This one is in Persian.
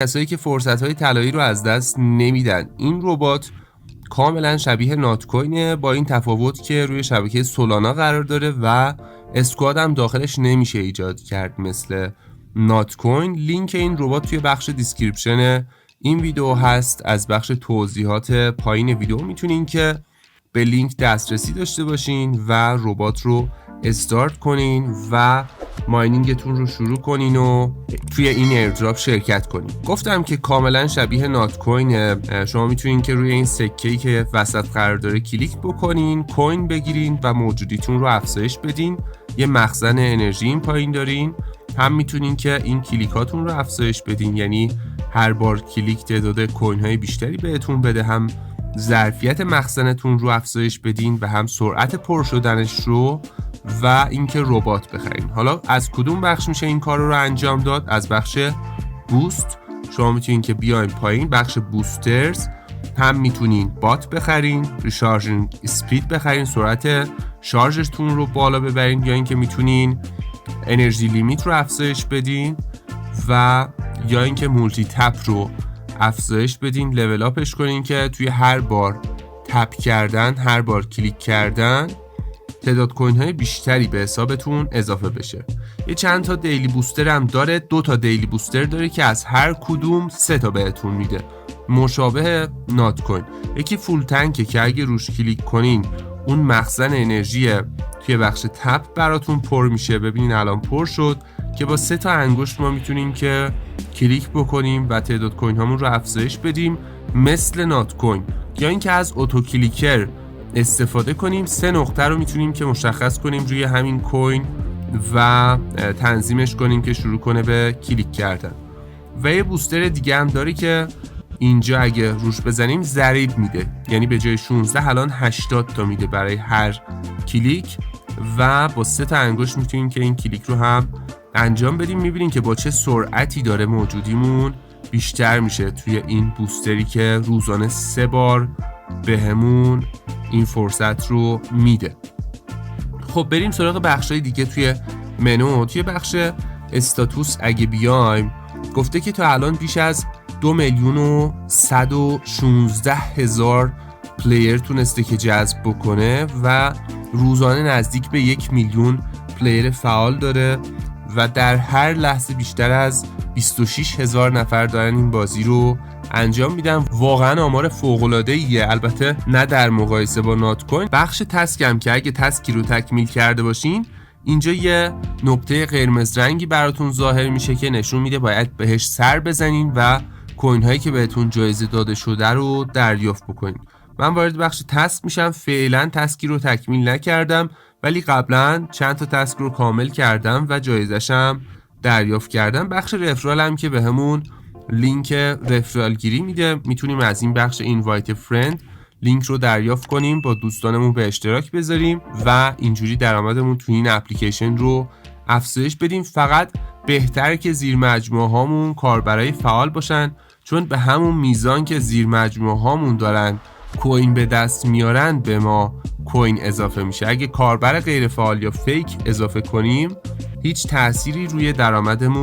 کسایی که فرصت‌های طلایی رو از دست نمیدن. این ربات کاملا شبیه نات کوینه، با این تفاوت که روی شبکه سولانا قرار داره و اسکواد هم داخلش نمیشه ایجاد کرد مثل نات کوین. لینک این ربات توی بخش دیسکریپشن این ویدیو هست. از بخش توضیحات پایین ویدیو میتونین که به لینک دسترسی داشته باشین و ربات رو استارت کنین و ماینینگتون رو شروع کنین و توی این ایردراپ شرکت کنین. گفتم که کاملا شبیه نات کوینه. شما میتونین که روی این سکه‌ای که وسط قرار داره کلیک بکنین، کوین بگیرین و موجودیتون رو افزایش بدین. یه مخزن انرژی این پایین دارین. هم میتونین که این کلیکاتون رو افزایش بدین، یعنی هر بار کلیک تعداد کوین های بیشتری بهتون بده، هم ظرفیت مخزنتون رو افزایش بدین و هم سرعت پر شدنش رو، و اینکه ربات بخرین. حالا از کدوم بخش میشه این کار رو انجام داد؟ از بخش بوست. شما میتونین که بیاین پایین بخش بوسترز، هم میتونین بات بخرین، ریشارژینگ اسپید بخرین، سرعت شارژتون رو بالا ببرین، یا اینکه میتونین انرژی لیمیت رو افزایش بدین و یا اینکه مولتی تپ رو افزایش بدین، لول اپش کنین که توی هر بار تپ کردن، هر بار کلیک کردن تعداد کوین های بیشتری به حسابتون اضافه بشه. یه چند تا دیلی بوستر هم داره، 2 تا دیلی بوستر داره که از هر کدوم 3 تا بهتون میده، مشابه نات کوین. یکی فول تنکه که اگه روش کلیک کنین اون مخزن انرژی توی بخش تپ براتون پر میشه. ببینین الان پر شد که با 3 تا انگشت ما میتونیم که کلیک بکنیم و تعداد کوین هامون رو افزایش بدیم مثل نات کوین. یا اینکه از اتو کلیکر استفاده کنیم، 3 نقطه رو میتونیم که مشخص کنیم روی همین کوین و تنظیمش کنیم که شروع کنه به کلیک کردن. و یه بوستر دیگه هم داره که اینجا اگه روش بزنیم ضریب میده، یعنی به جای 16 الان 80 تا میده برای هر کلیک، و با 3 تا انگشت میتونیم که این کلیک رو هم انجام بدیم. میبینیم که با چه سرعتی داره موجودیمون بیشتر میشه توی این بوستری که روزانه 3 بار بهمون این فرصت رو میده. خب بریم سراغ بخشای دیگه توی منو. توی بخش استاتوس اگه بیایم، گفته که تا الان بیش از 2,116,000 پلیر تونسته که جذب بکنه و روزانه نزدیک به 1,000,000 پلیر فعال داره و در هر لحظه بیشتر از 26,000 نفر دارن این بازی رو انجام میدن. واقعا آمار فوق‌العاده‌ایه، البته نه در مقایسه با نات کوین. بخش تسکم که اگه تسکی رو تکمیل کرده باشین، اینجا یه نقطه قرمز رنگی براتون ظاهر میشه که نشون میده باید بهش سر بزنین و کوین هایی که بهتون جایزه داده شده رو دریافت بکنین. من وارد بخش تسک میشم. فعلا تسکی رو تکمیل نکردم، ولی قبلا چند تا تسک رو کامل کردم و جایزشم دریافت کردم. بخش رفرال هم که بهمون لینک رفرال گیری میده، میتونیم از این بخش اینوایت فرند لینک رو دریافت کنیم، با دوستانمون به اشتراک بذاریم و اینجوری درآمدمون تو این اپلیکیشن رو افزایش بدیم. فقط بهتره که زیر مجموعه هامون کاربرای فعال باشن، چون به همون میزان که زیر مجموعه هامون دارن کوین به دست میارن به ما کوین اضافه میشه. اگه کاربر غیر فعال یا فیک اضافه کنیم هیچ تأثیری روی درآمدمون